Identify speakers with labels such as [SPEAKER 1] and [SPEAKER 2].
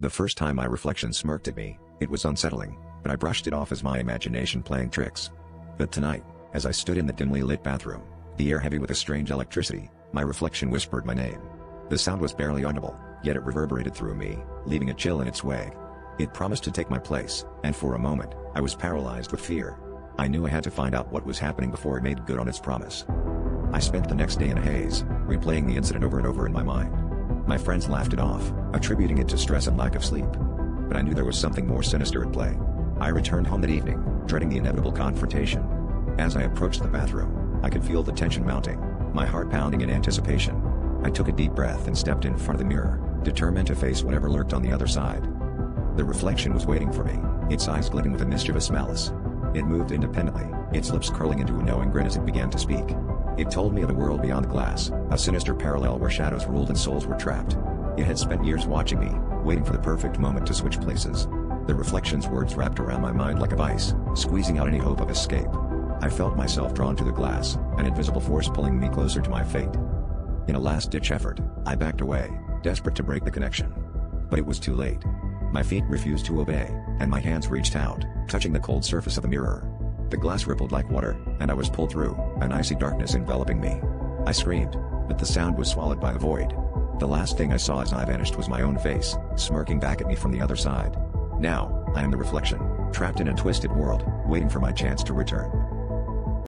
[SPEAKER 1] The first time my reflection smirked at me, it was unsettling, but I brushed it off as my imagination playing tricks. But tonight, as I stood in the dimly lit bathroom, the air heavy with a strange electricity, my reflection whispered my name. The sound was barely audible, yet it reverberated through me, leaving a chill in its wake. It promised to take my place, and for a moment, I was paralyzed with fear. I knew I had to find out what was happening before it made good on its promise. I spent the next day in a haze, replaying the incident over and over in my mind. My friends laughed it off, attributing it to stress and lack of sleep. But I knew there was something more sinister at play. I returned home that evening, dreading the inevitable confrontation. As I approached the bathroom, I could feel the tension mounting, my heart pounding in anticipation. I took a deep breath and stepped in front of the mirror, determined to face whatever lurked on the other side. The reflection was waiting for me, its eyes glinting with a mischievous malice. It moved independently, its lips curling into a knowing grin as it began to speak. It told me of the world beyond the glass, a sinister parallel where shadows ruled and souls were trapped. It had spent years watching me, waiting for the perfect moment to switch places. The reflection's words wrapped around my mind like a vice, squeezing out any hope of escape. I felt myself drawn to the glass, an invisible force pulling me closer to my fate. In a last-ditch effort, I backed away, desperate to break the connection. But it was too late. My feet refused to obey, and my hands reached out, touching the cold surface of the mirror. The glass rippled like water, and I was pulled through, an icy darkness enveloping me. I screamed, but the sound was swallowed by the void. The last thing I saw as I vanished was my own face, smirking back at me from the other side. Now, I am the reflection, trapped in a twisted world, waiting for my chance to return.